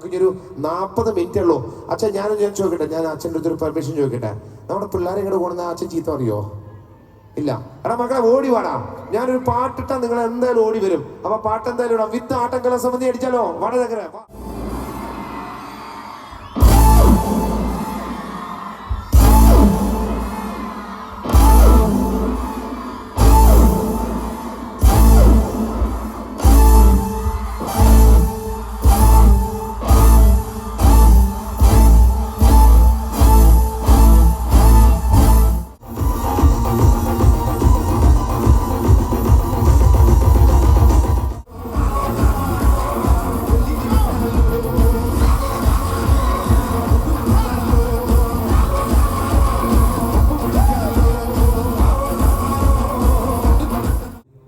നമുക്ക് ഒരു 40 മിനിറ്റേ ഉള്ളൂ. അച്ഛൻ ഞാൻ ചോദിക്കട്ടെ, ഞാൻ അച്ഛൻ്റെ അടുത്തൊരു പെർമിഷൻ ചോദിക്കട്ടെ. നമ്മുടെ പിള്ളേരെ ഇങ്ങോട്ട് കൊണ്ടുവന്ന അച്ഛൻ ചീത്ത അറിയോ? ഇല്ല. എടാ മക്കളെ ഓടി വാടാ, ഞാനൊരു പാട്ടിട്ടാ നിങ്ങൾ എന്തായാലും ഓടി വരും. അപ്പൊ പാട്ട് എന്തായാലും ഇടാം. വിത്ത് ആട്ടക്കല സമിതി അടിച്ചാലോ? വടനഗര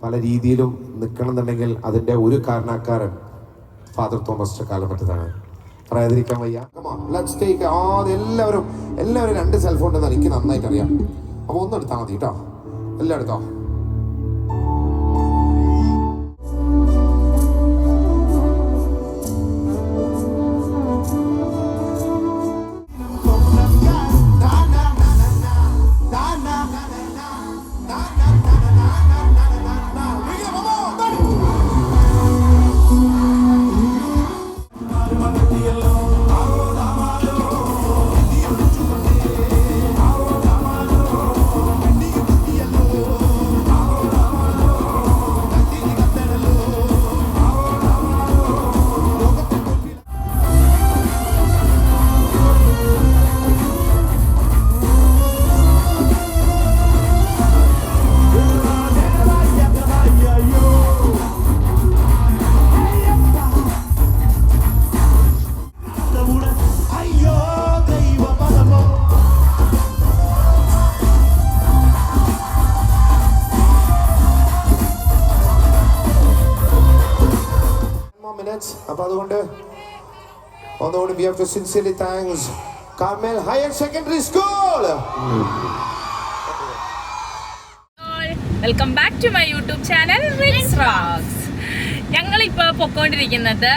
പല രീതിയിലും നിൽക്കണം എന്നുണ്ടെങ്കിൽ അതിൻ്റെ ഒരു കാരണക്കാരൻ ഫാദർ തോമസ് ചക്കാലമറ്റത്താണ്. പറയാതിരിക്കാൻ വയ്യ. എല്ലാവരും 2 സെൽഫോൺ ഉണ്ടെന്ന് എനിക്ക് നന്നായിട്ട് അറിയാം. അപ്പോൾ ഒന്ന് എടുത്താൽ മതി കേട്ടോ. എല്ലാം എടുത്തോ. അപ്പോൾ അതുകൊണ്ട് ഒന്നുകൂടി we have to sincerely thanks Carmel Higher Secondary School. Welcome back to my YouTube channel Rins Rocks. ഞങ്ങളിപ്പോൾ പൊക്കോണ്ടിരിക്കുന്നത്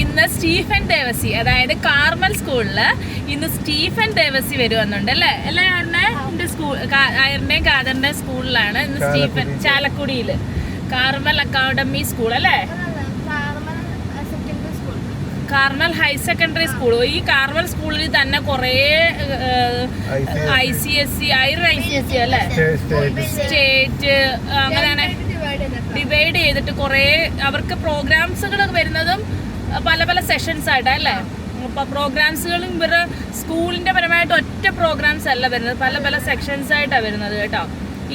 ഇന്ന് സ്റ്റീഫൻ ദേവസി, അതായത് കാർമൽ സ്കൂളിൽ ഇന്ന് സ്റ്റീഫൻ ദേവസി വരുമെന്നുണ്ട് അല്ലേ? അല്ലേ ആറിൻ്റെ സ്കൂൾ, ആറിൻ്റെയും കാദറിൻ്റെയും സ്കൂളിലാണ് ഇന്ന് സ്റ്റീഫൻ. ചാലക്കുടിയിൽ കാർമൽ അക്കാഡമി സ്കൂൾ അല്ലേ? Carmel higher secondary school. ഈ കാർമൽ സ്കൂളിൽ തന്നെ കുറേ ICSE അല്ലേ, സ്റ്റേറ്റ് അങ്ങനെ ഡിവൈഡ് ചെയ്തിട്ട് കുറേ അവർക്ക് പ്രോഗ്രാംസുകൾ വരുന്നതും പല പല സെഷൻസ് ആയിട്ടാണ് അല്ലേ? അപ്പോൾ പ്രോഗ്രാംസുകളും ഇവരുടെ സ്കൂളിൻ്റെ പരമായിട്ട് ഒറ്റ പ്രോഗ്രാംസ് അല്ല വരുന്നത്, പല പല സെക്ഷൻസ് ആയിട്ടാണ് വരുന്നത് കേട്ടോ.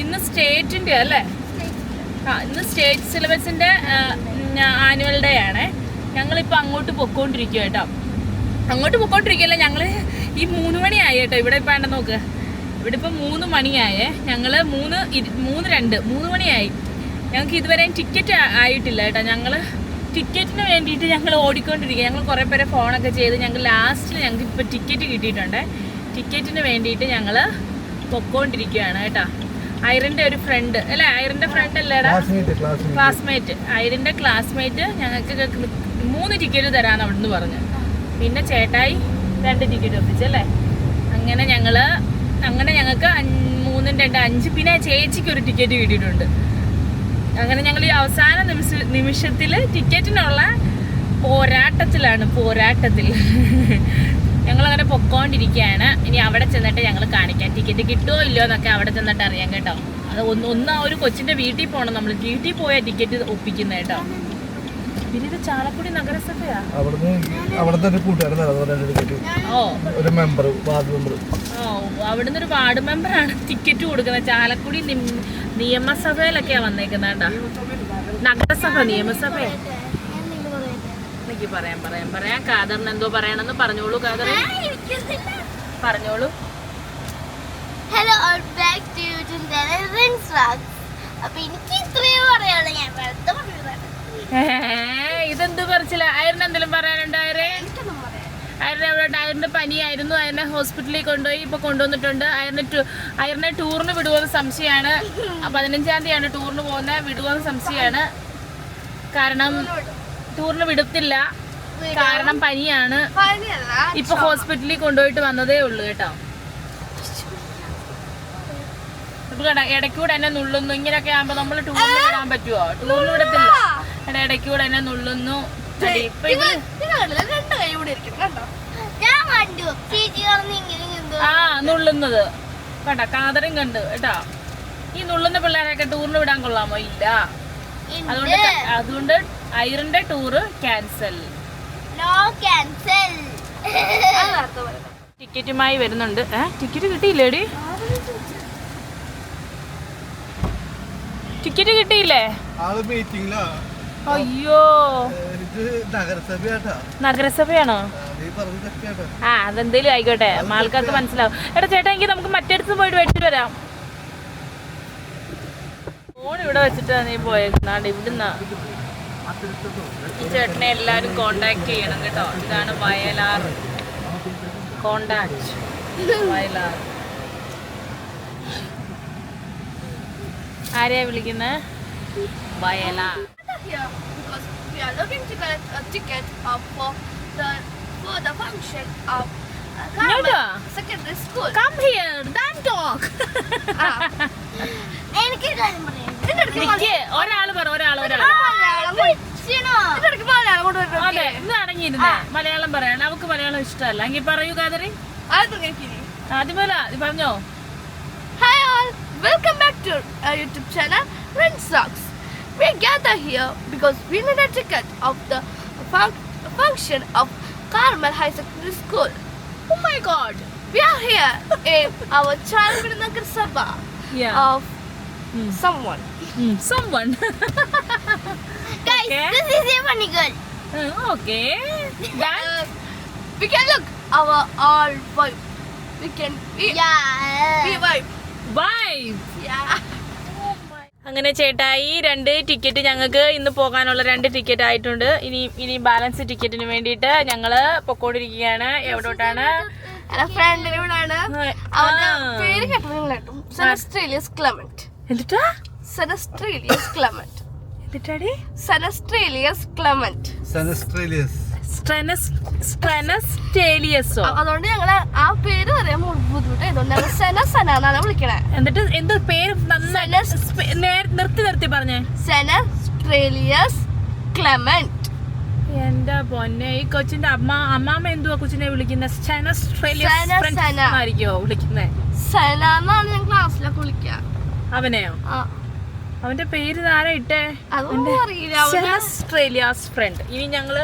ഇന്ന് സ്റ്റേറ്റിൻ്റെ അല്ലേ? ഇന്ന് സ്റ്റേറ്റ് സിലബസിൻ്റെ ആനുവൽ ഡേ ആണ്. ഞങ്ങളിപ്പോൾ അങ്ങോട്ട് പൊക്കോണ്ടിരിക്കുക കേട്ടോ. അങ്ങോട്ട് പൊക്കോണ്ടിരിക്കുകയല്ല, ഞങ്ങൾ ഈ 3 മണിയായി കേട്ടോ. ഇവിടെ ഇപ്പോൾ വേണ്ട നോക്ക്, ഇവിടെ ഇപ്പോൾ 3 മണിയായേ. ഞങ്ങൾ 3 മണിയായി. ഞങ്ങൾക്ക് ഇതുവരെയും ടിക്കറ്റ് ആയിട്ടില്ല കേട്ടോ. ഞങ്ങൾ ടിക്കറ്റിന് വേണ്ടിയിട്ട് ഞങ്ങൾ ഓടിക്കൊണ്ടിരിക്കുക. ഞങ്ങൾ കുറേ പേരെ ഫോണൊക്കെ ചെയ്ത് ഞങ്ങൾ ലാസ്റ്റിൽ ഞങ്ങൾക്ക് ഇപ്പോൾ ടിക്കറ്റ് കിട്ടിയിട്ടുണ്ട്. ടിക്കറ്റിന് വേണ്ടിയിട്ട് ഞങ്ങൾ പൊക്കോണ്ടിരിക്കുകയാണ് കേട്ടോ. ഐറിൻ്റെ ഒരു ഫ്രണ്ട് അല്ലേ? ഐറിൻ്റെ ഫ്രണ്ട് അല്ലേടാ? ക്ലാസ്മേറ്റ്. ഐറിൻ്റെ ക്ലാസ്മേറ്റ് ഞങ്ങൾക്ക് 3 ടിക്കറ്റ് തരാമെന്ന് അവിടെ നിന്ന് പറഞ്ഞു. പിന്നെ ചേട്ടായി 2 ടിക്കറ്റ് ഒപ്പിച്ചല്ലേ? അങ്ങനെ ഞങ്ങൾക്ക് 3, 2, 5. പിന്നെ ചേച്ചിക്ക് ഒരു ടിക്കറ്റ് കിട്ടിയിട്ടുണ്ട്. അങ്ങനെ ഞങ്ങൾ ഈ അവസാന നിമിഷത്തിൽ ടിക്കറ്റിനുള്ള പോരാട്ടത്തിൽ ഞങ്ങളങ്ങനെ പൊക്കോണ്ടിരിക്കുകയാണ്. ഇനി അവിടെ ചെന്നിട്ട് ഞങ്ങൾ കാണിക്കാം ടിക്കറ്റ് കിട്ടുമോ ഇല്ലയോ എന്നൊക്കെ അവിടെ ചെന്നിട്ട് അറിയാം കേട്ടോ. അത് ഒന്ന് ഒരു കൊച്ചിൻ്റെ വീട്ടിൽ പോകണം. നമ്മൾ വീട്ടിൽ പോയാൽ ടിക്കറ്റ് ഒപ്പിക്കുന്നത് കേട്ടോ. പിന്നെ ഇത് ചാലക്കുടി നഗരസഭയാ. അവിടുന്ന് ഒരു വാർഡ് മെമ്പറാണ് ടിക്കറ്റ് കൊടുക്കുന്നത്. ചാലക്കുടി നിയമസഭയിലൊക്കെയാ വന്നേക്കുന്നത് കേട്ടോ. നഗരസഭ നിയമസഭ. എനിക്ക് പറയാം. കാദറിന് എന്തോ പറയണമെന്ന് പറഞ്ഞോളൂ. കാദർ പറഞ്ഞോളൂ. Hello all back to YouTube Rins Rocks. അപ്പോൾ എനിക്ക് ഇത്രയേ പറയാനുള്ളൂ. ഞാൻ വെറുതെ പറഞ്ഞതാണ്. ഇതെന്ത് പറിച്ചില്ല? അയറിന് എന്തെങ്കിലും പറയാനുണ്ട്? അയറിന്റെ പനിയായിരുന്നു. അയറിനെ ഹോസ്പിറ്റലിൽ കൊണ്ടുപോയി. ഇപ്പോൾ കൊണ്ടുവന്നിട്ടുണ്ട്. അയറിനെ ടൂറിന് വിടുമെന്ന് സംശയമാണ്. 15-ാം തീയതിയാണ് ടൂറിന് പോകുന്നത്. വിടുമെന്ന് സംശയമാണ്. കാരണം ടൂറിന് വിടത്തില്ല. കാരണം പനിയാണ്. ഇപ്പൊ ഹോസ്പിറ്റലിൽ കൊണ്ടുപോയിട്ട് വന്നതേ ഉള്ളു കേട്ടോ. ഇടയ്ക്കൂടെ എന്നെ നുള്ളുന്നു. ഇങ്ങനെയൊക്കെ ആകുമ്പോ നമ്മള് ടൂറിന് വിടാൻ പറ്റുമോ? ടൂറിന് വിടത്തില്ല. ഇടയ്ക്കൂടെ എന്നെ നുള്ളുന്നു. ആ നുള്ളുന്നത് കേട്ടാ, കാതറും കണ്ടു കേട്ടോ. ഈ നുള്ളുന്ന പിള്ളേരൊക്കെ ടൂറിന് വിടാൻ കൊള്ളാമോ? ഇല്ല. അതുകൊണ്ട് ഐറിന്റെ ടൂറ് ക്യാൻസൽ. ടിക്കറ്റുമായി വരുന്നുണ്ട്. ടിക്കറ്റ് കിട്ടിയില്ലേടി? ടിക്കറ്റ് കിട്ടിയില്ലേ? അയ്യോ, നഗരസഭയാണോ? ആ, അതെന്തേലും ആയിക്കോട്ടെ, ആൾക്കാർക്ക് മനസ്സിലാവും. എടാ ചേട്ടാ, എങ്കിൽ നമുക്ക് മറ്റടുത്ത് പോയിട്ട് മേടിച്ചിട്ട് വരാം. ഫോൺ ഇവിടെ വെച്ചിട്ടാണ് നീ പോയേക്കുന്നാണ്ട്. ഇവിടുന്ന് ഈ ചേട്ടനെ എല്ലാരും കോണ്ടാക്ട് ചെയ്യണം കേട്ടോ. ഇതാണ് വയലാർ കോണ്ടാക്ട്. വയലാർ ആരെയാ വിളിക്കുന്നത്? Vayalar. We are looking to collect a ticket for the function of Nada. secondary school. Come here, don't talk. എനിക്ക് കാര്യം പറയാം. ഒരാള് പറ. അതെ, ഇത് അടങ്ങിയിരുന്നേ. മലയാളം പറയാൻ അവക്ക് മലയാളം ഇഷ്ടമല്ല. എങ്കിൽ പറയൂ കാതറി. ആദ്യമല്ല പറഞ്ഞോ. Hi all, welcome back to our YouTube channel Rinse Rocks. We gather here because we need a ticket of the function of Carmel High Secondary School. Oh my God. We are here in our childhood Nagar Sabha of someone. Someone. Guys, Okay. this is a funny girl. Okay. We can look our all vibe. We can we vibe. Bye. Yeah. അങ്ങനെ ചേട്ടായി 2 ticket ഞങ്ങൾക്ക് ഇന്ന് പോകാനുള്ള 2 ticket ആയിട്ടുണ്ട്. ഇനി balance ടിക്കറ്റിന് വേണ്ടിയിട്ട് ഞങ്ങള് പൊക്കോണ്ടിരിക്കുകയാണ്. എവിടോട്ടാണ്? ഫ്രണ്ടിന് ഇവിടാണ്. അവന്റെ പേര് കേട്ടോ. സെനസ്ട്രേലിയസ് ക്ലെമന്റ്. എന്നിട്ടാ? സെനസ്ട്രേലിയസ് ക്ലെമന്റ്. എന്നിട്ടാടി? സെനസ്ട്രേലിയസ് ക്ലെമന്റ്. സ്ട്രെനസ്റ്റേലിയസോ? അതുകൊണ്ട് ഞങ്ങള് ആ പേര് പറയാൻ ബുദ്ധിമുട്ടായതുകൊണ്ട് ഞങ്ങൾ സെനസനാണ് വിളിക്കണേ. എന്നിട്ട് എന്ത് പേര് നിർത്തി പറഞ്ഞേ? സെനസ്ട്രേലിയസ് ക്ലെമന്റ്. എന്റെ പൊന്നെ, ഈ കൊച്ചിന്റെ അമ്മാമ്മ എന്തുവാ കൊച്ചിനെ വിളിക്കുന്നത്? ആയിരിക്കോ വിളിക്കുന്നേ? സെന എന്നാണ് ഞാൻ ക്ലാസ്സിലൊക്കെ വിളിക്കുക. അവനെയോ? അവന്റെ പേര് ആരാ ഇട്ടേ? അതൊന്നും അറിയില്ല. സെനസ്ട്രേലിയാസ് ഫ്രണ്ട്. ഇനി ഞങ്ങള്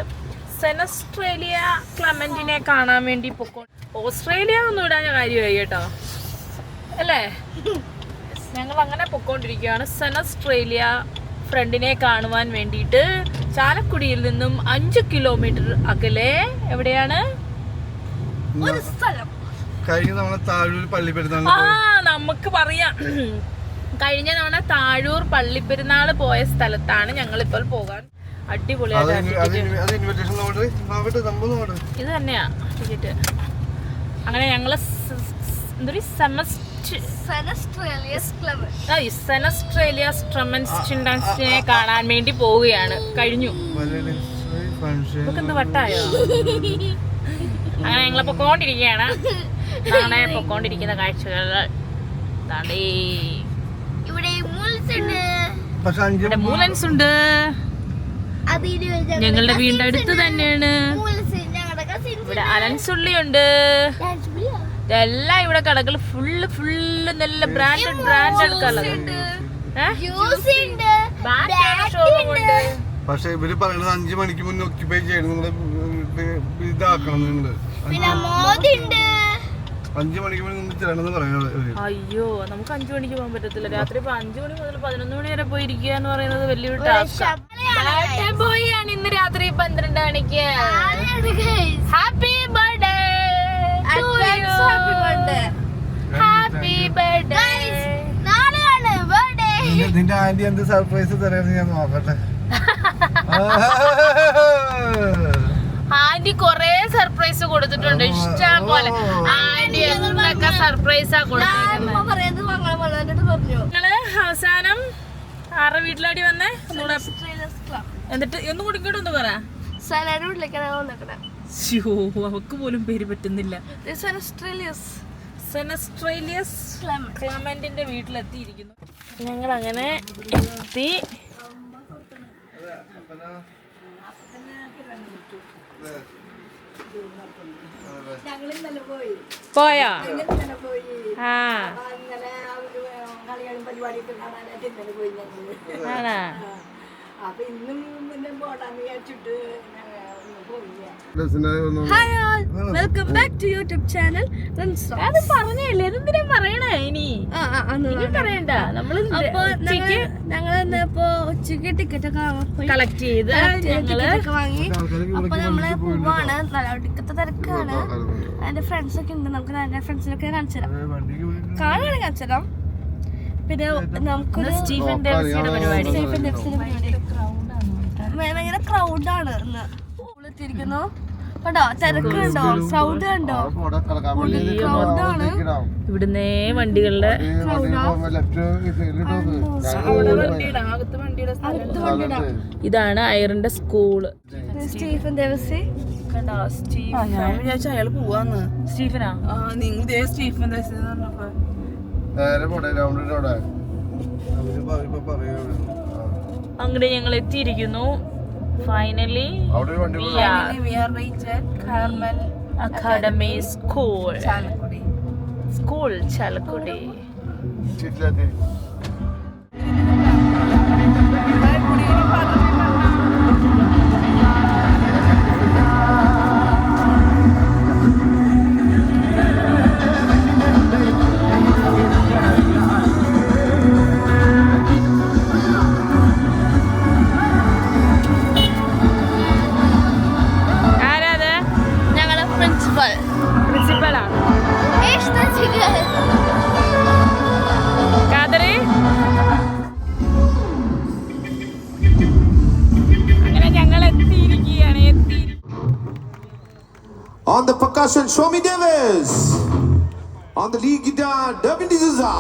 സെനസ്ട്രേലിയ ക്ലെമന്റിനെ കാണാൻ വേണ്ടി പൊക്കോ. ഓസ്ട്രേലിയ ഒന്നും ഇടാൻ കാര്യമായി കേട്ടോ, അല്ലേ? ഞങ്ങൾ അങ്ങനെ പൊക്കോണ്ടിരിക്കുകയാണ്. സെനസ്ട്രേലിയ ഫ്രണ്ടിനെ കാണുവാൻ വേണ്ടിയിട്ട് ചാലക്കുടിയിൽ നിന്നും 5 കിലോമീറ്റർ അകലെ. എവിടെയാണ്? ഒരു സ്ഥലം. നമുക്ക് പറയാം. കഴിഞ്ഞ തവണ താഴൂർ പള്ളിപ്പെരുന്നാള് പോയ സ്ഥലത്താണ് ഞങ്ങളിപ്പോൾ പോകാൻ. അടിപൊളിയായിട്ട് ഇത് തന്നെയാ ടിക്കറ്റ്. അങ്ങനെ ഞങ്ങള് സെനസ്ട്രേലിയസ് ക്ലെമന്റിനെ കാണാൻ വേണ്ടി പോവുകയാണ്. കഴിഞ്ഞു. നമുക്കെന്ത് വട്ടായോ? അങ്ങനെ ഞങ്ങള് പൊക്കോണ്ടിരിക്കുകയാണ്. പൊക്കോണ്ടിരിക്കുന്ന കാഴ്ചകൾ ഇവിടെ മൂലൻസ് ഉണ്ട്. ഞങ്ങളുടെ വീടിന്റെ അടുത്ത് തന്നെയാണ്. ഇവിടെ അലൻസുള്ളിയുണ്ട്. ഇതെല്ലാം ഇവിടെ കടകൾ ഫുള്ള് നല്ല ബ്രാൻഡഡ് കളറുണ്ട്. പക്ഷെ ഇവര് പറയുന്നത് 5 മണിക്ക് മുന്നേ ഒക്യുപ്പൈ ചെയ്യണം, ഇതാക്കണം. 5 മണിക്ക് മുന്നേ തരണമെന്ന് പറയുന്നത്. അയ്യോ, നമുക്ക് 5 മണിക്ക് പോകാൻ പറ്റത്തില്ല. രാത്രി 5 മണി മുതൽ 11 മണി വരെ പോയി ഇരിക്കുക എന്ന് പറയുന്നത് വലിയൊരു ടാസ്കാണ്. പോയാണ് ഇന്ന് രാത്രി 12 മണിക്ക്. Happy birthday, happy birthday. നിന്റെ ആന്റി എന്ത് സർപ്രൈസ് തരാന്ന് ഞാൻ നോക്കട്ടെ. ആന്റി കൊറേ സർപ്രൈസ് കൊടുത്തിട്ടുണ്ട്, ഇഷ്ടം പോലെ. ആന്റി എന്തൊക്കെ സർപ്രൈസാ കൊടുത്തിട്ടുണ്ട്. നിങ്ങള് അവസാനം ആരുടെ വീട്ടിലാടി വന്നേ? എന്നിട്ട് ഒന്നും കൂടി ഇങ്ങോട്ട് ഒന്ന് പറ. സനയുടെ വീട്ടിലേക്കാണ് വന്നിരിക്കണേ. ശ്ശോ, അവക്ക് പോലും പേര് പറ്റുന്നില്ല. സെനസ്ട്രേലിയസ് ക്ലമന്റിന്റെ വീട്ടിലെത്തിയിരിക്കുന്നു. ഞങ്ങൾ അങ്ങനെ എത്തി. പോയോ? ആ ആണാ? Hi all, welcome back to YouTube channel Friends Vlogs. അത് പറഞ്ഞല്ലേ, എന്തിനാ പറയണേ ഇനി? ഇനി പറയണ്ട. നമ്മള് ഞങ്ങൾ ഇപ്പോ ഉച്ചക്ക് ടിക്കറ്റ് ഒക്കെ കളക്ട് ചെയ്ത് ഞങ്ങള് വാങ്ങി. അപ്പൊ നമ്മള് പോവാണ്. നല്ലടിക്കത്തെ തിരക്കാണ്. എന്റെ ഫ്രണ്ട്സ് ഒക്കെ ഉണ്ട്. നമുക്ക് എന്റെ ഫ്രണ്ട്സിനൊക്കെ കാണിച്ചു തരാം. കാണുകയാണെങ്കിൽ കാണിച്ചു തരാം. പിന്നെ നമുക്കൊരു സ്റ്റീഫൻ ഡേവിസിയുടെ പരിപാടി. ഭയങ്കര ക്രൗഡാണ് ഇന്ന്. എത്തിയിരിക്കുന്നു കണ്ടോ, തിരക്കുണ്ടോ, ക്രൗഡ് കണ്ടോ, ക്രൗഡാണ്. ഇവിടുന്നേ വണ്ടികളുടെ ഇതാണ് അയറിന്റെ സ്കൂള്. സ്റ്റീഫൻ ദേവസി കണ്ടോ? ഞാൻ വിചാരിച്ച അയാള് പോവാന്ന്. സ്റ്റീഫനാ? നിങ്ങൾ ഇതേ സ്റ്റീഫൻ ദേശം പറഞ്ഞപ്പോ അങ്ങോട്ട് ഞങ്ങൾ എത്തിയിരിക്കുന്നു. Finally Carmel academy school Chalakudy. Chalakudy. ഞങ്ങളുടെ പ്രിൻസിപ്പൽ കാതറി. അങ്ങനെ ഞങ്ങൾ എത്തിയിരിക്കുകയാണ്. On the percussion, Shomi Davis. On the lead guitar, Devin D'Souza.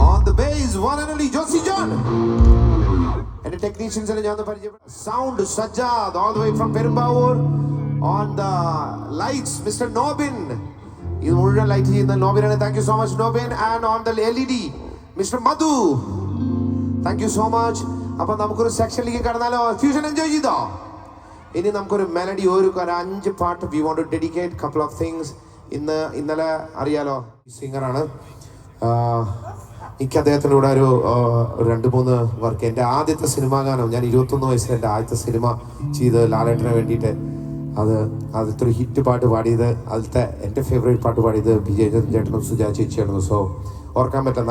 On the bass, one and only Josie John. And the technicians are sound Sajjad all the way from Perumbavoor. On the lights, Mr. Nobin. This is light here. Nobin, thank you so much, Nobin. And on the LED, Mr. Madhu. Thank you so much. അപ്പോൾ നമുക്കൊരു സെക്ഷനിലേക്ക് കടന്നാലോ? Fusion enjoy ചെയ്തോ? ഇനി നമുക്കൊരു melody, ഒരു 5 പാട്ട് we want to dedicate couple of things. ഇന്നലെ അറിയാലോ, സിംഗറാണ്. എനിക്ക് അദ്ദേഹത്തിൻ്റെ കൂടെ ഒരു 2-3 വർക്ക്. എൻ്റെ ആദ്യത്തെ സിനിമാ ഗാനം, ഞാൻ 21 വയസ്സിൽ എൻ്റെ ആദ്യത്തെ സിനിമ ചെയ്ത് ലാലേട്ടന് വേണ്ടിയിട്ട്, അതിലത്തെ ഒരു ഹിറ്റ് പാട്ട് പാടിയത്, അതിലത്തെ എൻ്റെ ഫേവറേറ്റ് പാട്ട് പാടിയത് വിജയചന്ദ്രൻ ചേട്ടനും സുജാ ചേച്ചിയായിരുന്നു. സോ ഓർക്കാൻ പറ്റാം,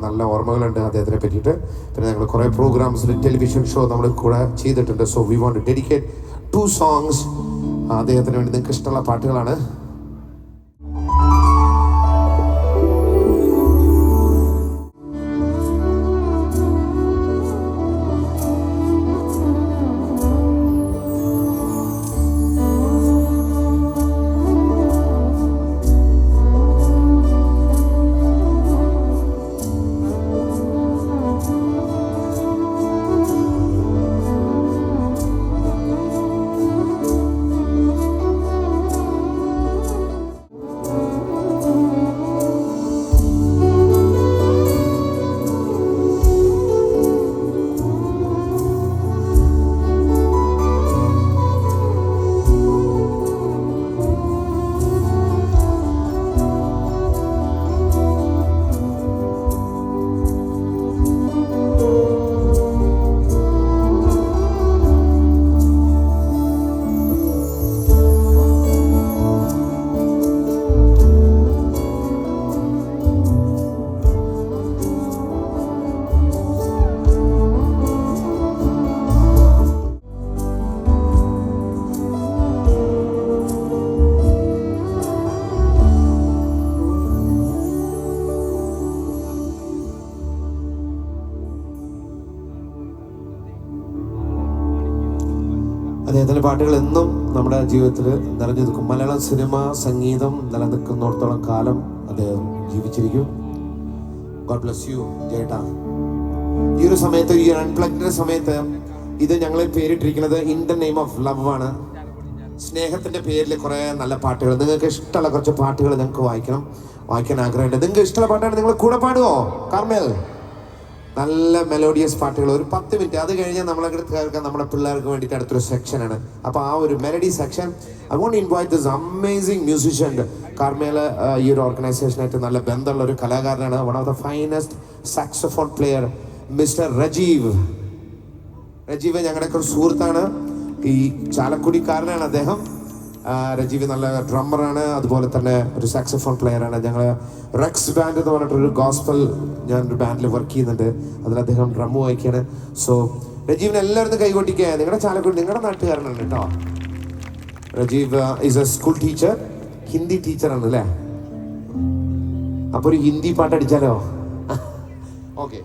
നല്ല ഓർമ്മകളുണ്ട് അദ്ദേഹത്തിനെ പറ്റിയിട്ട്. പിന്നെ ഞങ്ങൾ കുറേ പ്രോഗ്രാംസിൽ ടെലിവിഷൻ ഷോ നമ്മൾ കൂടെ ചെയ്തിട്ടുണ്ട്. So we want to dedicate 2 songs അദ്ദേഹത്തിന് വേണ്ടി. നിങ്ങൾക്ക് ഇഷ്ടമുള്ള പാട്ടുകളാണ്. അദ്ദേഹത്തിൻ്റെ പാട്ടുകൾ എന്നും നമ്മുടെ ജീവിതത്തിൽ നിറഞ്ഞു നിൽക്കും. മലയാളം സിനിമ സംഗീതം നിലനിൽക്കുന്നിടത്തോളം കാലം അദ്ദേഹം ജീവിച്ചിരിക്കും. ഗോഡ് ബ്ലസ് യു ചേട്ടാ. ഈ ഒരു സമയത്ത്, ഈ അൺപ്ലഗ്ഡിന്റെ സമയത്ത് ഇത് ഞങ്ങൾ പേരിട്ടിരിക്കുന്നത് in the name of love ആണ്. സ്നേഹത്തിന്റെ പേരിൽ കുറെ നല്ല പാട്ടുകൾ, നിങ്ങൾക്ക് ഇഷ്ടമുള്ള കുറച്ച് പാട്ടുകൾ ഞങ്ങൾക്ക് വായിക്കാൻ ആഗ്രഹമുണ്ട്. നിങ്ങൾക്ക് ഇഷ്ടമുള്ള പാട്ടാണ്, നിങ്ങൾ കൂടെ പാടുമോ? കാർമേൽ, നല്ല മെലോഡിയസ് പാട്ടുകൾ ഒരു 10 മിനിറ്റ്, അത് കഴിഞ്ഞാൽ നമ്മളെടുത്ത് കേൾക്കാൻ നമ്മുടെ പിള്ളേർക്ക് വേണ്ടിയിട്ട് അടുത്തൊരു സെക്ഷനാണ്. അപ്പോൾ ആ ഒരു melody section I want invite this amazing musician. Carmel ഈ ഒരു ഓർഗനൈസേഷനായിട്ട് നല്ല ബന്ധമുള്ള ഒരു കലാകാരനാണ്. One of the finest saxophone player mister Rajeev ഞങ്ങളുടെയൊക്കെ ഒരു സുഹൃത്താണ്. ഈ ചാലക്കുടിക്കാരനാണ് അദ്ദേഹം. രജീവ് നല്ല ഡ്രമ്മറാണ്, അതുപോലെ തന്നെ ഒരു സാക്സോഫോൺ പ്ലെയറാണ്. ഞങ്ങൾ റെക്സ് ബാൻഡ് എന്ന് പറഞ്ഞിട്ടൊരു ഗോസ്പൽ ഞാനൊരു ബാൻഡിൽ വർക്ക് ചെയ്യുന്നുണ്ട്, അതിൽ അദ്ദേഹം ഡ്രം വായിക്കുകയാണ്. സോ രജീവിനെ എല്ലാവരും കൈകൊട്ടിക്കുക. നിങ്ങളുടെ ചാലക്കുടി നിങ്ങളുടെ നാട്ടുകാരനാണ് കേട്ടോ. Rajeev is A school teacher, Hindi ടീച്ചറാണ് അല്ലേ? അപ്പോൾ ഒരു ഹിന്ദി പാട്ട് അടിച്ചാലോ? ഓക്കെ.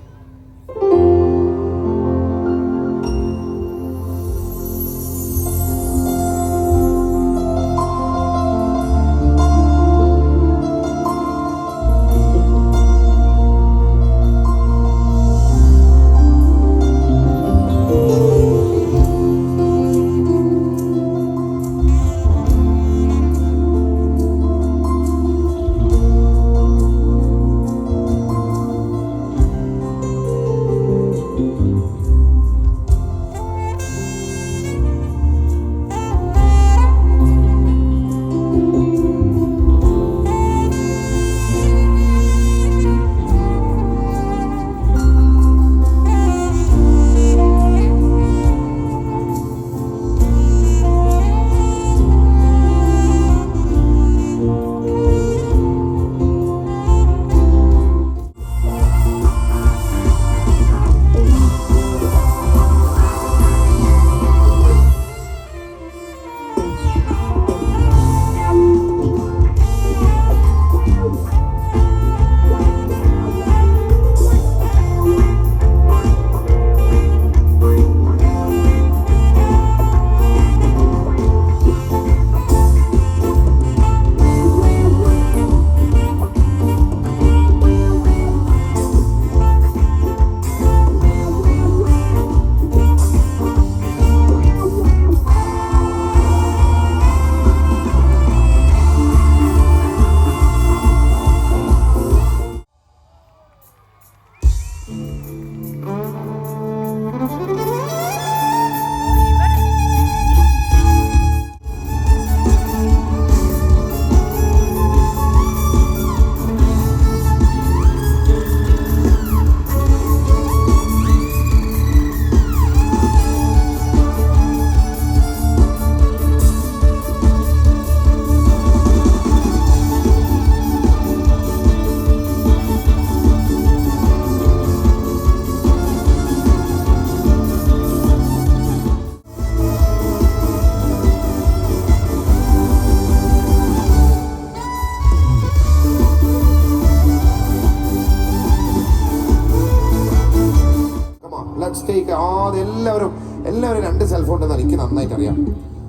എല്ലാവരും 2 സെൽഫോൺ ഉണ്ടെന്ന് എനിക്ക് നന്നായിട്ട് അറിയാം.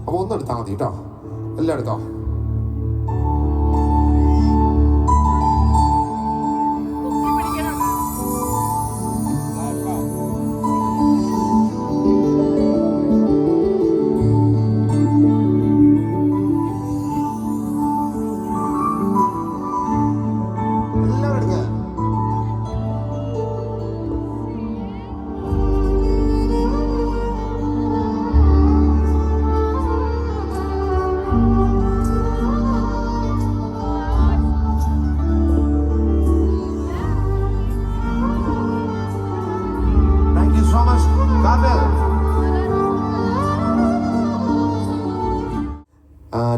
അപ്പോൾ ഒന്ന് എടുത്താൽ മതി കേട്ടോ. എല്ലാം എടുത്തോ.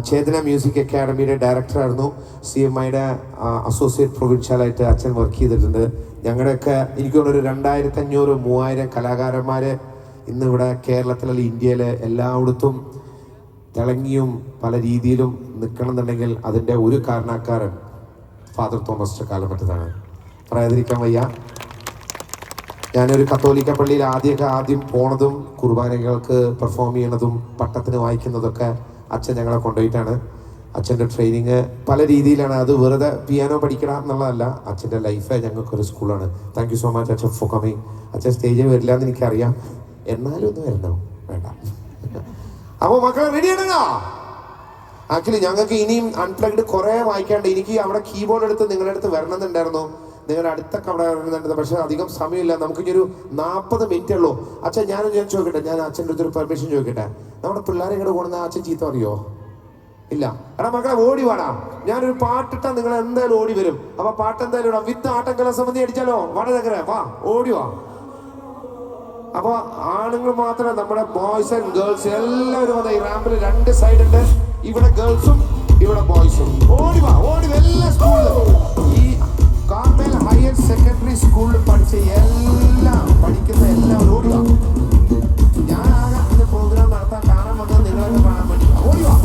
ചേതന മ്യൂസിക് അക്കാഡമിയുടെ ഡയറക്ടറായിരുന്നു. CMIയുടെ അസോസിയേറ്റ് പ്രൊവിൻഷ്യലായിട്ട് അച്ഛൻ വർക്ക് ചെയ്തിട്ടുണ്ട്. ഞങ്ങളുടെയൊക്കെ എനിക്ക് തോന്നുന്നു 2500-3000 കലാകാരന്മാർ ഇന്നിവിടെ കേരളത്തിലല്ല ഇന്ത്യയിൽ എല്ലായിടത്തും തിളങ്ങിയും പല രീതിയിലും നിൽക്കണമെന്നുണ്ടെങ്കിൽ അതിൻ്റെ ഒരു കാരണക്കാരൻ ഫാദർ തോമസ് ചക്കാലപ്പറ്റത്താണ്. പറയാതിരിക്കാൻ വയ്യ. ഞാനൊരു കത്തോലിക്ക പള്ളിയിൽ ആദ്യം പോണതും കുർബാനകൾക്ക് പെർഫോം ചെയ്യണതും പട്ടത്തിന് വായിക്കുന്നതൊക്കെ അച്ഛൻ ഞങ്ങളെ കൊണ്ടുപോയിട്ടാണ്. അച്ഛൻ്റെ ട്രെയിനിങ് പല രീതിയിലാണ്. അത് വെറുതെ പിയാനോ പഠിക്കണം എന്നുള്ളതല്ല, അച്ഛൻ്റെ ലൈഫ് ഞങ്ങൾക്കൊരു സ്കൂളാണ്. താങ്ക് യു സോ മച്ച് അച്ഛൻ ഫോർ കമ്മിങ്. അച്ഛൻ സ്റ്റേജിൽ വരില്ല എന്ന് എനിക്കറിയാം, എന്നാലും ഒന്ന് വരണോ? വേണ്ട. അപ്പൊ മക്കളെ റെഡിയാണോ? ആക്ച്വലി ഞങ്ങൾക്ക് ഇനിയും അൺപ്ലഗ്ഡ് കുറെ വായിക്കാണ്ട്. എനിക്ക് അവിടെ കീബോർഡ് എടുത്ത് നിങ്ങളുടെ അടുത്ത് വരണമെന്നുണ്ടായിരുന്നു, നിങ്ങളുടെ അടുത്തൊക്കെ അവിടെ വരണമെന്നുണ്ടായിരുന്നു. പക്ഷെ അധികം സമയമില്ല. നമുക്കിനി ഒരു 40 മിനിറ്റേ ഉള്ളൂ. അച്ഛൻ ഞാൻ ചോദിക്കട്ടെ, ഞാൻ അച്ഛൻ്റെ അടുത്തൊരു പെർമിഷൻ ചോദിക്കട്ടെ. നമ്മുടെ പിള്ളേരെ ഇങ്ങോട്ട് കൊണ്ടുവന്ന അച്ഛൻ ചീത്ത അറിയോ? ഇല്ല. എടാ മക്കളെ ഓടി വാടാ, ഞാനൊരു പാട്ടിട്ടാ നിങ്ങൾ എന്തായാലും ഓടി വരും. അപ്പൊ പാട്ട് എന്തായാലും ഇടാം. വിത്ത് ആട്ടക്കല സംബന്ധി അടിച്ചാലോ? വടനഗര വാ, ഓടി വാ. അപ്പൊ ആണുങ്ങൾ മാത്രമേ, നമ്മുടെ ബോയ്സ് ആൻഡ് ഗേൾസ് എല്ലാവരും വന്ന ഈ റാമ്പിൽ 2 സൈഡ് ഉണ്ട്. ഇവിടെ ഗേൾസും ഇവിടെ ബോയ്സും. ഓടി വാ, ഓടി വാ. എല്ലാ സ്കൂളിലും, ഈ കാർമൽ ഹയർ സെക്കൻഡറി സ്കൂളിൽ പഠിച്ച പഠിക്കുന്ന എല്ലാവരും ഓടി വാ. ഞാൻ ആകെ പ്രോഗ്രാം നടത്താൻ കാണാൻ വന്നത് നിങ്ങളൊക്കെ കാണാൻ വേണ്ടി. ഓടി വാ.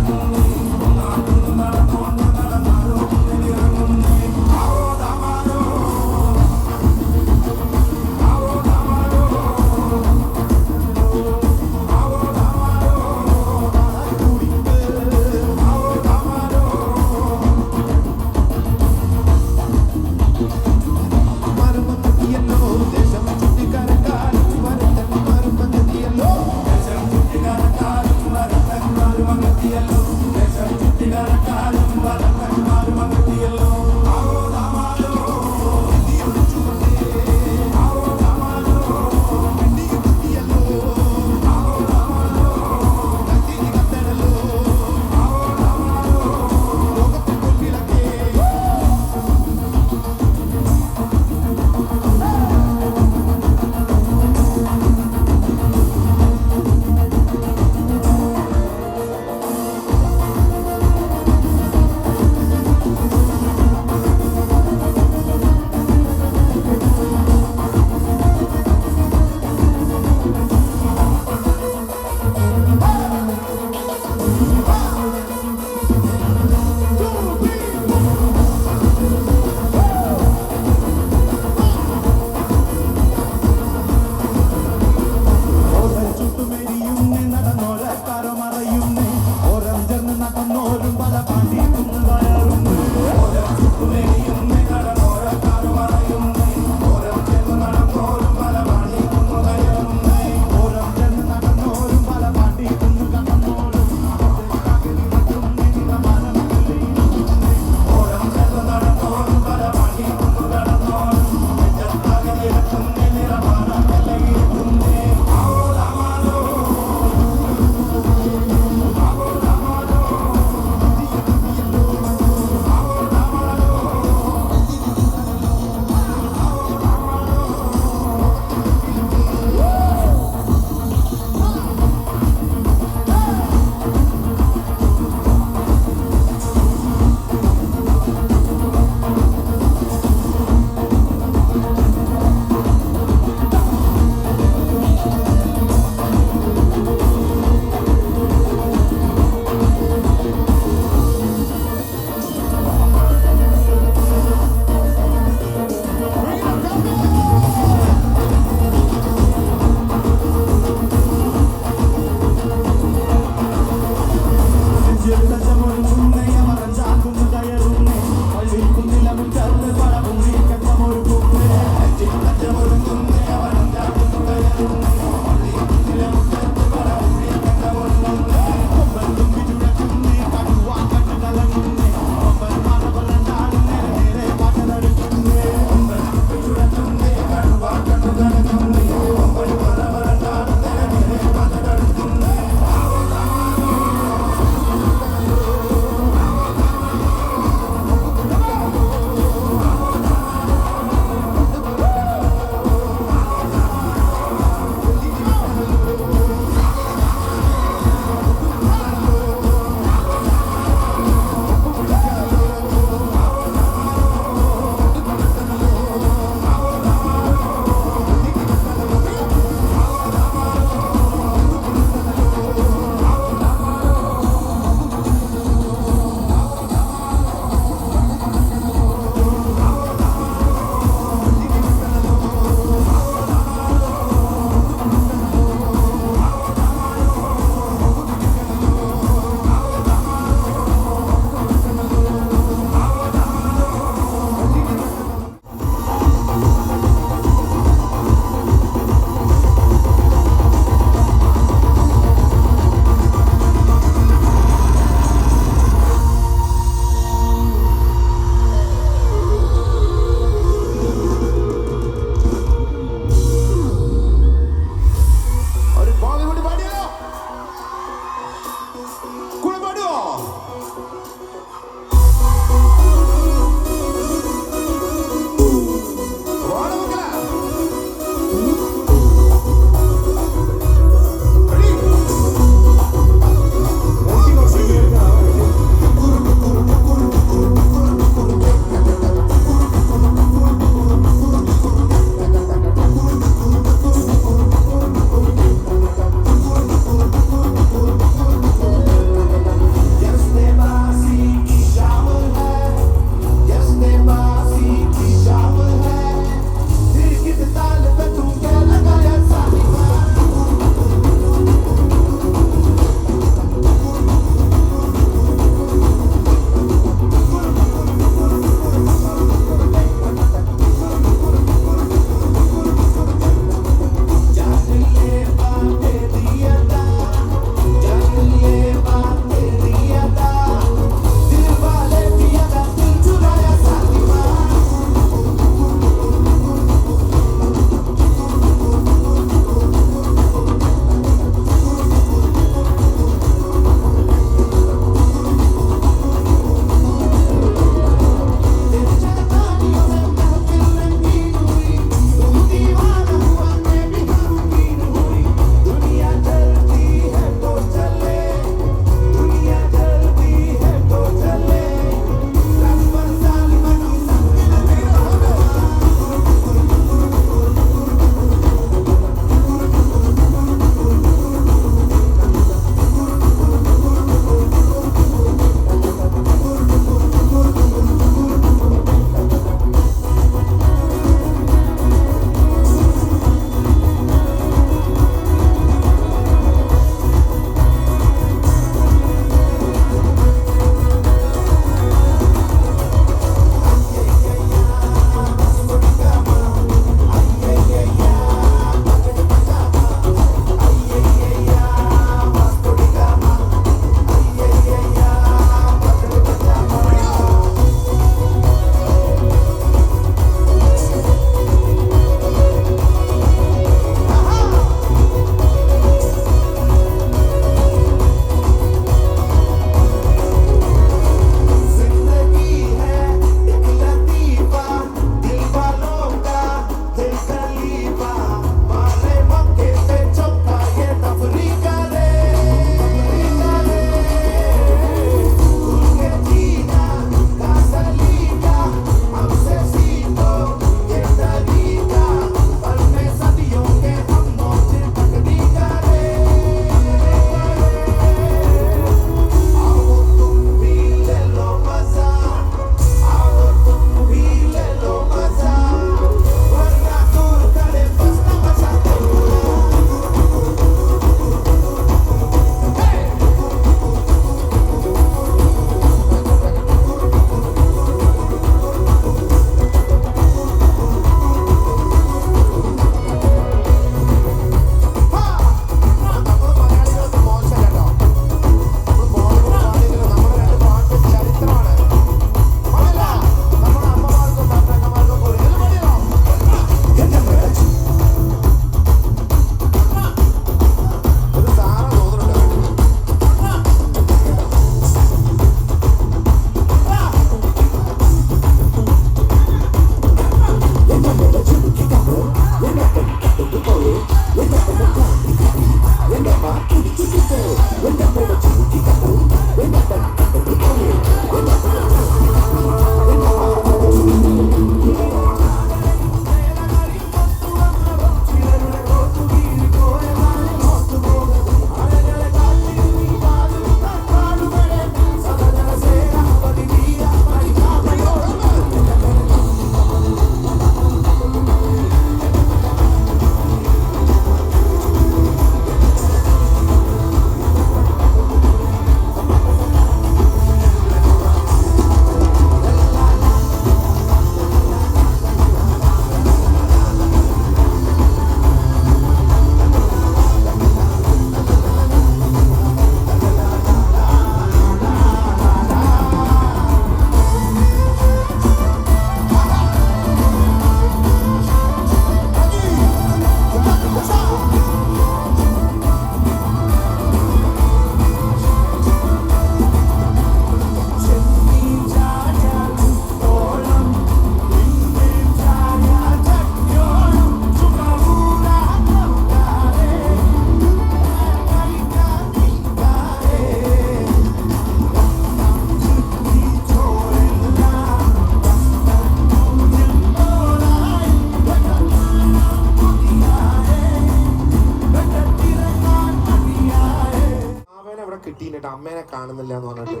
കാണുന്നില്ല എന്ന് പറഞ്ഞിട്ട്.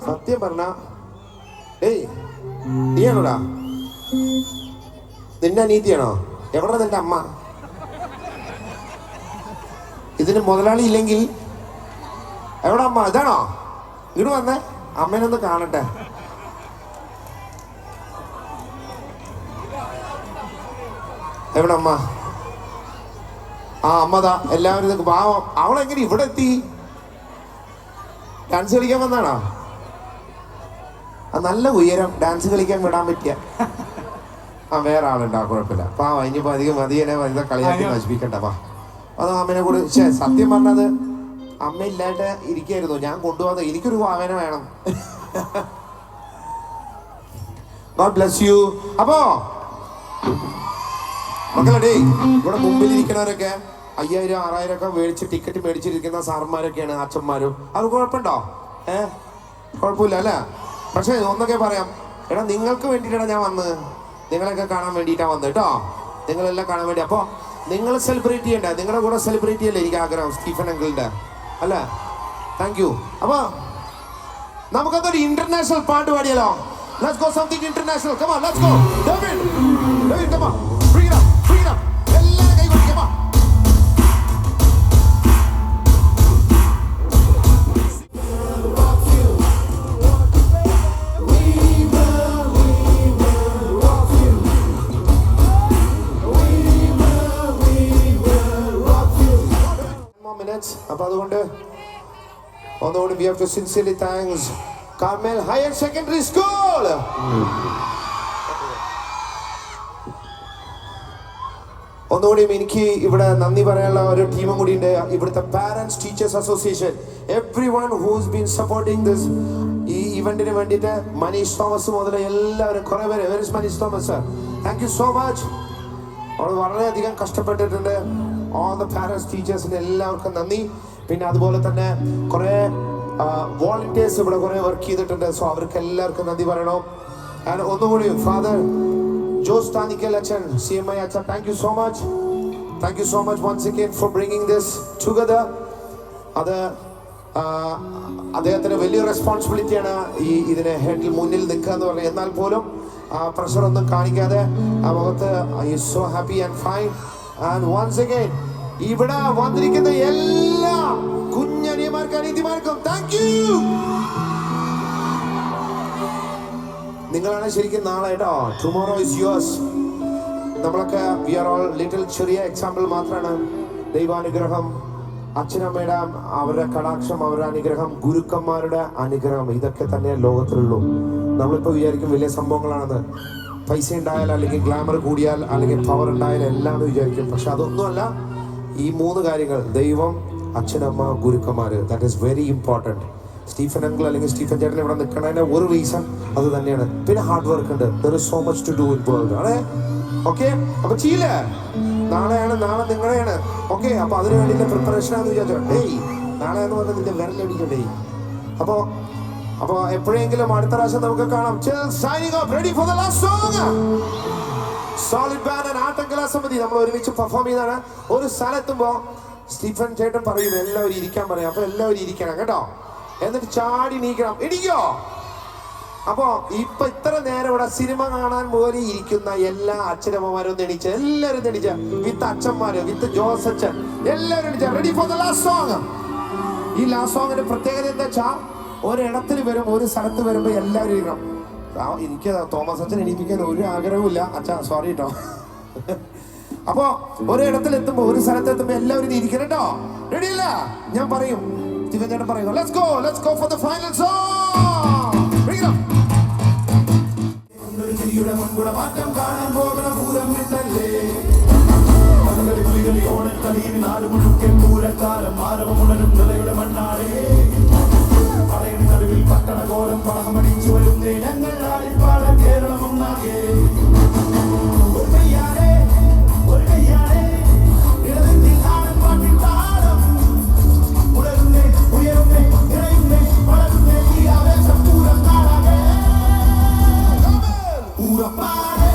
സത്യം പറഞ്ഞ ഏയ് നീയാണോടാ? നിന്റെ അനീതിയാണോ? എവിടെ നിന്റെ അമ്മ? ഇതിന് മുതലാളി ഇല്ലെങ്കിൽ എവിടെ അമ്മ? ഇതാണോ? ഇങ്ങോട്ട് വന്നേ, അമ്മേനൊന്ന് കാണട്ടെ. എവിടെ അമ്മ? ആ അമ്മതാ. എല്ലാവരും ഇതൊക്കെ പാവം. അവളെങ്ങനെ ഇവിടെ എത്തി? ഡാൻസ് കളിക്കാൻ വന്നാണോ? നല്ല ഉയരം, ഡാൻസ് കളിക്കാൻ വിടാൻ പറ്റിയ. ആ വേറെ ആളുണ്ടാ, കുഴപ്പമില്ല. പാവ ഇനിയിപ്പോ അധികം മതിയനെ ഇതൊക്കെ കളിയാക്കി നശിപ്പിക്കണ്ട. പാ അത് അമ്മേനെ കൂടെ സത്യം പറഞ്ഞത് അമ്മ ഇല്ലായിട്ട് ഇരിക്കായിരുന്നു. ഞാൻ കൊണ്ടുപോകുന്നത് എനിക്കൊരു വാഹനം വേണം. God bless you. അപ്പോ മക്കളെ, ഇവിടെ മുമ്പിൽ ഇരിക്കുന്നവരൊക്കെ 5000 6000 ഒക്കെ മേടിച്ച് ടിക്കറ്റ് മേടിച്ചിരിക്കുന്ന സാറന്മാരൊക്കെയാണ്, അച്ഛന്മാരും. അത് കുഴപ്പമുണ്ടോ? കുഴപ്പമില്ല അല്ലേ? പക്ഷെ ഒന്നൊക്കെ പറയാം, എടാ നിങ്ങൾക്ക് വേണ്ടിയിട്ടാണ് ഞാൻ വന്നത്. നിങ്ങളൊക്കെ കാണാൻ വേണ്ടിയിട്ടാണ് വന്നത് കേട്ടോ. നിങ്ങളെല്ലാം കാണാൻ വേണ്ടി. അപ്പോൾ നിങ്ങൾ സെലിബ്രേറ്റ് ചെയ്യണ്ടേ? നിങ്ങളുടെ കൂടെ സെലിബ്രേറ്റ് ചെയ്യല്ലേ എനിക്ക് ആഗ്രഹം, സ്റ്റീഫൻ അങ്കിളിന്റെ അല്ലേ? Thank you. അപ്പോൾ നമുക്കതൊരു ഇന്റർനാഷണൽ പാട്ട് പാടിയാലോ? Let's go something international. Come on, let's go. David, come on. Bring it up, bring it up. എല്ലാവരും കൈ കൊടുക്ക്, come on. അപ്പോൾ അതുകൊണ്ട് ഒന്നുകൂടി we have to sincerely thanks Carmel Higher Secondary School. ഒന്നുകൂടി എനിക്ക് ഇവിടെ നന്ദി പറയാനുള്ള ഒരു ടീമും കൂടി ഉണ്ട്. ഇവിടുത്തെ parents teachers association, everyone who's been supporting this. ഈ ഇവന്റിന് വേണ്ടിയിട്ട് മനീഷ് തോമസ് മുതൽ എല്ലാവരും കുറേ പേര്. Where is Manish Thomas sir? Thank you so much. അവൾ വളരെയധികം കഷ്ടപ്പെട്ടിട്ടുണ്ട്. ഓൾ ദ പാരന്റ്സ് ടീച്ചേഴ്സിന് എല്ലാവർക്കും നന്ദി. പിന്നെ അതുപോലെ തന്നെ കുറേ വോളണ്ടിയേഴ്സ് ഇവിടെ കുറേ വർക്ക് ചെയ്തിട്ടുണ്ട്. സോ അവർക്ക് എല്ലാവർക്കും നന്ദി പറയണം. ആൻഡ് ഒന്നുകൂടി ഫാദർ ജോസ് താനിക്കൽ അച്ഛൻ, CMI അച്ഛൻ, thank you so much. Thank you so much once again for bringing this together. അത് അദ്ദേഹത്തിന് വലിയ റെസ്പോൺസിബിലിറ്റിയാണ് ഇതിന് ഹെഡിൽ മുന്നിൽ നിൽക്കുക എന്ന് പറഞ്ഞാൽ. എന്നാൽ പോലും പ്രഷർ ഒന്നും കാണിക്കാതെ ആ മുഖത്ത് I is so happy and fine. And once again ഇവിടെ വന്നിരിക്കുന്ന എല്ലാ കുഞ്ഞനിയന്മാർക്കും അനീതിമാർക്കും താങ്ക് യു. നിങ്ങളാണ് ശരിക്കും നാളെ കേട്ടോ. Tomorrow is yours. നമ്മളൊക്കെ വി ആർ ഓൾ ലിറ്റിൽ ചെറിയ എക്സാമ്പിൾ മാത്രമാണ്. ദൈവാനുഗ്രഹം, അച്ഛനമ്മയുടെ അവരുടെ കടാക്ഷം, അവരുടെ അനുഗ്രഹം, ഗുരുക്കന്മാരുടെ അനുഗ്രഹം, ഇതൊക്കെ തന്നെ ലോകത്തിലുള്ളൂ. നമ്മളിപ്പോൾ വിചാരിക്കും വലിയ സംഭവങ്ങളാണെന്ന്. പൈസ ഉണ്ടായാൽ, അല്ലെങ്കിൽ ഗ്ലാമർ കൂടിയാൽ, അല്ലെങ്കിൽ പവർ ഉണ്ടായാൽ എല്ലാം എന്ന് വിചാരിക്കും. പക്ഷെ അതൊന്നുമല്ല. ഈ 3 കാര്യങ്ങൾ, ദൈവം, അച്ഛനമ്മ, ഗുരുക്കന്മാർ, that is very important. Stephen uncle അല്ലെങ്കിൽ സ്റ്റീഫൻ ചേട്ടൻ ഇവിടെ നിൽക്കണതിൻ്റെ ഒരു റീസൺ അത് തന്നെയാണ്. പിന്നെ ഹാർഡ് വർക്ക് ഉണ്ട്. There is so much to do in world. ആണേ ഓക്കെ? അപ്പോൾ ചെയ്യില്ലേ? നാളെ നിങ്ങളെയാണ്. ഓക്കെ? അപ്പോൾ അതിന് വേണ്ടിയിട്ട് പ്രിപ്പറേഷൻ ആണെന്ന് വിചാരിച്ചോ. ഡേയ് നാളെ എന്ന് പറഞ്ഞാൽ നിന്റെ വിരലടിക്കണ്ടേ? അപ്പോൾ എപ്പോഴെങ്കിലും അടുത്ത പ്രാവശ്യം നമുക്ക് കാണാം. Signing off, ready for the last song. Solid band and art സമിതി നമ്മൾ ഒരുമിച്ച് പെർഫോം ചെയ്താണ്. ഒരു സ്ഥലത്തുമ്പോൾ സ്റ്റീഫൻ ചേട്ടൻ പറയും എല്ലാവരും ഇരിക്കാൻ പറയും. അപ്പോൾ എല്ലാവരും ഇരിക്കണം കേട്ടോ. എന്നിട്ട് ചാടി നീക്കണം. ഇടിക്കോ? അപ്പോ ഇപ്പൊ ഇത്ര നേരം ഇവിടെ സിനിമ കാണാൻ പോലെ ഇരിക്കുന്ന എല്ലാ അച്ഛനമ്മമാരും എണീച്ച്, എല്ലാവരും എണീച്ച്, വിത്ത് അച്ഛന്മാര്, വിത്ത് ജോസ് അച്ഛൻ, എല്ലാവരും എണീച്ച. Ready for the last song. ഈ ലാസ്റ്റ് സോങ്ങിന്റെ പ്രത്യേകത എന്താ വെച്ചാ, ഒരിടത്തിൽ വരും, ഒരു സ്ഥലത്ത് വരുമ്പോ എല്ലാവരും ഇരിക്കണം. എനിക്ക് തോമസ് അച്ഛൻ എണീപ്പിക്കാൻ ഒരു ആഗ്രഹമില്ല അച്ഛാ, സോറി കേട്ടോ. അപ്പോ ഒരിടത്തിലെത്തുമ്പോ, ഒരു സ്ഥലത്തെത്തുമ്പോ എല്ലാവരും ഇരിക്കണം കേട്ടോ. റെഡിയല്ല? ഞാൻ പറയും, സ്റ്റീഫൻ ചേട്ടൻ പറയുന്നു, let's go for the final song. Bring it up. മാറ്റം കാണാൻ പോകുന്ന പൂരം വിട്ടല്ലേ, ഓണക്കളിയിൽ നാട് മുഴുക്കൻ പൂരക്കാലം ആരവമുണരും നിലയുടെ മണ്ണാടേ. പടയുടെ നടുവിൽ പട്ടണകോലം പടമടിച്ചു വരുന്നേ, ഞങ്ങൾ ആടിപ്പാടം കേരളം ഒന്നാകെ. ഒരു കയ്യാടേ ഇടതെങ്കിൽ ആടൻ പാട്ടിൽ താളം ഉണരുന്നേ, ഉയരുന്നേ, ഇറയുന്നേ, വളരുന്നേ, ഈ ആവേശം പൂരം കാണാകെ. പൂരപ്പാടേ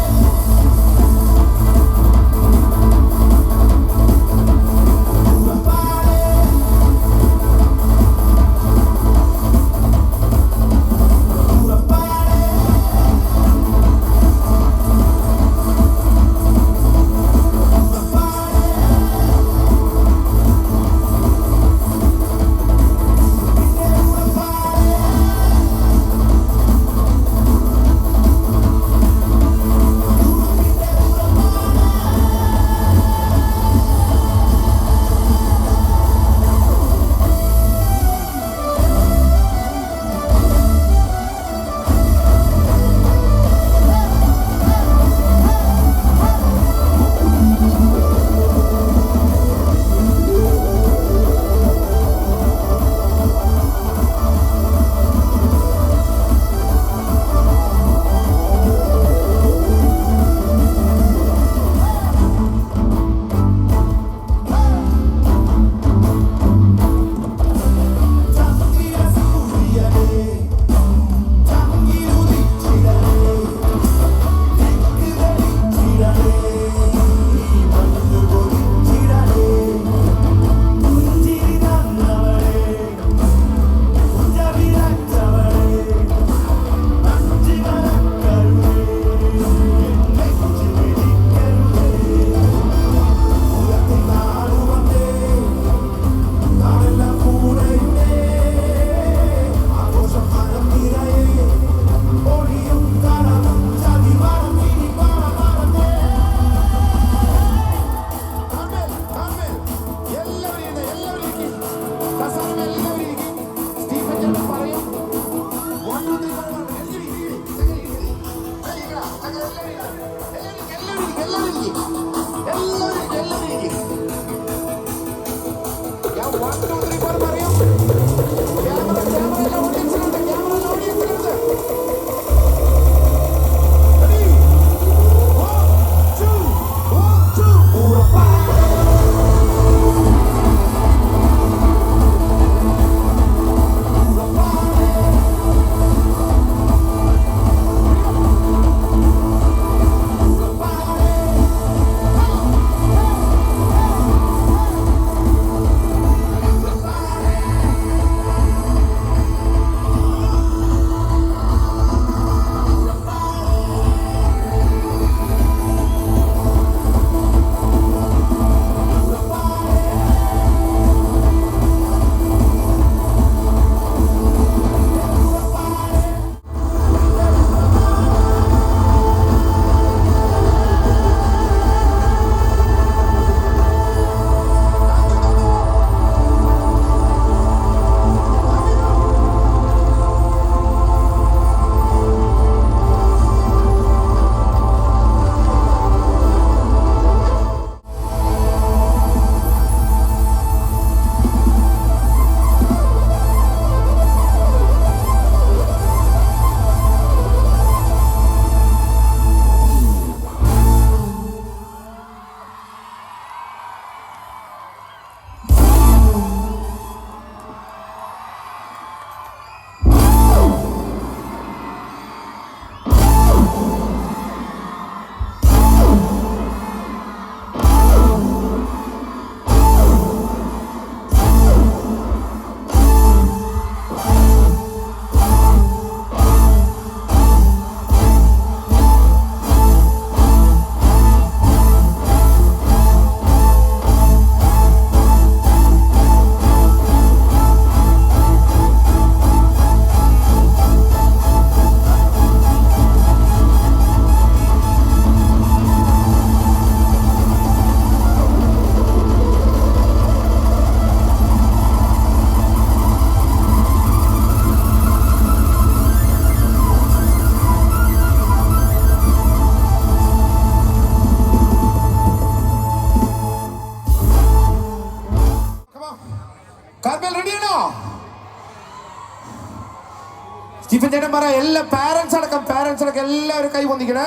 സ്റ്റീഫൻ ചേട്ടൻ പറ എല്ലാ പാരന്റ്സ് അടക്കം എല്ലാവരും കൈ പൊന്തിക്കണേ.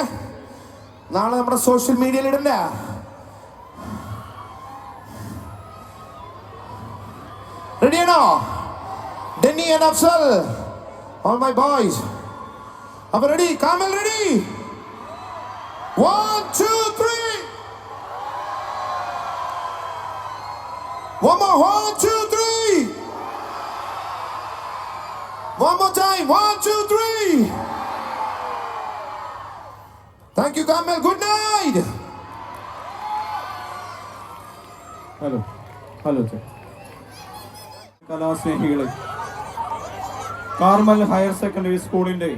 നാളെ നമ്മുടെ സോഷ്യൽ മീഡിയയിൽ ഇടണ്ട. റെഡിയാണോ? Denny and Afsal, all my boys. അപ്പൊ ready? Carmel ready? 1 2 3. One more, 1 2 3. One more time, 1 2 3. Thank you, Kamil. Good night. Hello കലാസ്നേഹികളെ, കാർമൽ ഹയർ സെക്കൻഡറി സ്കൂളിന്റെ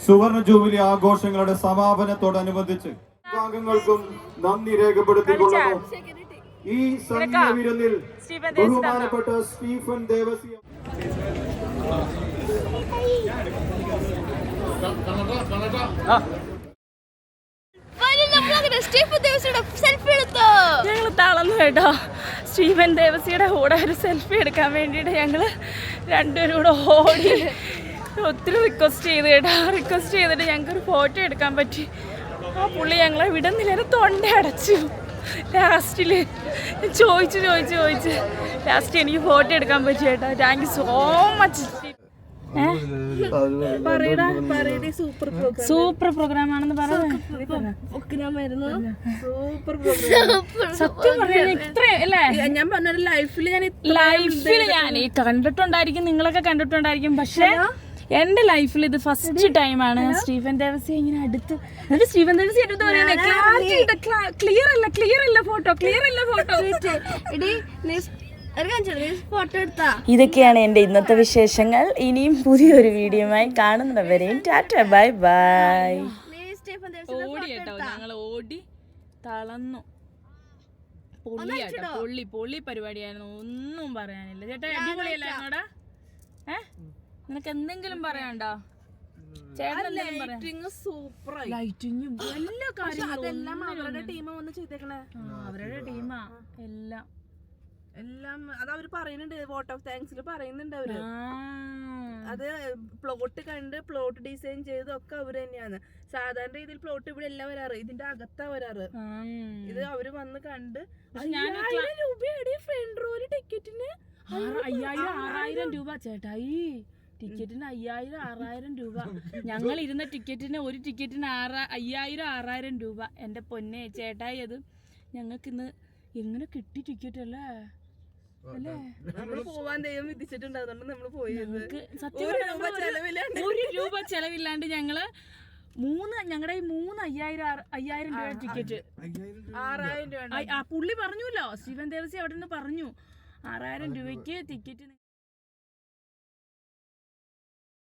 സുവർണ ജൂബിലി ആഘോഷങ്ങളുടെ സമാപനത്തോടനുബന്ധിച്ച് അംഗങ്ങൾക്കും നന്ദി രേഖപ്പെടുത്തിക്കൊള്ളുന്നു. ഈ സംഗീത വിരുന്നിൽ ബഹുമാനപ്പെട്ട സ്റ്റീഫൻ ദേവസ്യ ഞങ്ങൾ തളർന്നു കേട്ടോ. സ്റ്റീഫൻ ദേവസിയുടെ കൂടെ ഒരു സെൽഫി എടുക്കാൻ വേണ്ടിയിട്ട് ഞങ്ങൾ രണ്ടുപേരും കൂടെ ഓടി ഒത്തിരി റിക്വസ്റ്റ് ചെയ്ത് കേട്ടോ. റിക്വസ്റ്റ് ചെയ്തിട്ട് ഞങ്ങൾക്കൊരു ഫോട്ടോ എടുക്കാൻ പറ്റി. ആ പുള്ളി ഞങ്ങളെ വിടുന്നില്ല, തൊണ്ട അടച്ചു. ലാസ്റ്റിൽ ചോദിച്ച് ലാസ്റ്റ് എനിക്ക് ഫോട്ടോ എടുക്കാൻ പറ്റി കേട്ടോ. Thank you so much. Super program ആണെന്ന് പറയുന്നത്. സത്യം പറഞ്ഞാൽ ഇത്രയും അല്ലേ ഞാൻ പറഞ്ഞ ലൈഫിൽ ഞാൻ കണ്ടിട്ടുണ്ടായിരിക്കും, നിങ്ങളൊക്കെ കണ്ടിട്ടുണ്ടായിരിക്കും. പക്ഷെ എന്റെ ലൈഫിൽ ഇത് ഫസ്റ്റ് ടൈമാണ് സ്റ്റീഫൻ ദേവസി ഇങ്ങനെ അടുത്ത്. സ്റ്റീഫൻ ദേവസി അടുത്ത് പറയുന്നത് ക്ലിയർ അല്ല ഫോട്ടോ. ഇതൊക്കെയാണ് എൻ്റെ ഇന്നത്തെ വിശേഷങ്ങൾ. ഇനിയും പുതിയൊരു വീഡിയോയുമായി കാണുന്നവരെയും ടാറ്റ ബൈ ബൈ. ഓടി കേട്ടോ, ഞങ്ങൾ ഓടി തളർന്നു. പൊള്ളി പരിപാടിയായിരുന്നു, ഒന്നും പറയാനില്ല. ചേട്ടാ അടിപൊളിയല്ലായിരുന്നോടാ? നിനക്ക് എന്തെങ്കിലും പറയാനുണ്ടോ? ലൈറ്റിങ് സൂപ്പറായി, ലൈറ്റിങ്ങും എല്ലാ കാര്യങ്ങളും അതെല്ലാം അവരുടെ ടീം വന്ന് ചെയ്തേക്കണേ. അവരുടെ ടീമാ എല്ലാം. അത് അവര് പറയുന്നുണ്ട്, വോട്ട് ഓഫ് താങ്ക്സിൽ പറയുന്നുണ്ട് അവര്. അത് പ്ലോട്ട് കണ്ട് പ്ലോട്ട് ഡിസൈൻ ചെയ്തൊക്കെ അവര് തന്നെയാണ്. സാധാരണ രീതിയിൽ പ്ലോട്ട് ഇവിടെ എല്ലാം വരാറ്, ഇതിന്റെ അകത്താ വരാറ്. ഇത് അവര് വന്ന് കണ്ട് 5000 രൂപയുടെ ഫ്രണ്ട് റോയില് ടിക്കറ്റിന് 6000 രൂപ ചേട്ടായി. ടിക്കറ്റിന് 5000-6000 രൂപ. ഞങ്ങൾ ഇരുന്ന ടിക്കറ്റിന് ഒരു ടിക്കറ്റിന് 5000-6000 രൂപ. എന്റെ പൊന്നെ ചേട്ടായി, അത് ഞങ്ങൾക്ക് ഇന്ന് എങ്ങനെ കിട്ടി ടിക്കറ്റ് അല്ലേ? നമ്മള് പോവാൻ ദൈവം വിധിച്ചിട്ടുണ്ട്, അതുകൊണ്ട് നമ്മള് പോയത്. സത്യം 1 രൂപ ചെലവില്ലാണ്ട് ഞങ്ങള് ഞങ്ങളുടെ ഈ 5000 രൂപ ടിക്കറ്റ് 6000 രൂപ പുള്ളി പറഞ്ഞല്ലോ, ശിവൻ ദേവസി അവിടെ നിന്ന് പറഞ്ഞു 6000 രൂപയ്ക്ക് ടിക്കറ്റ്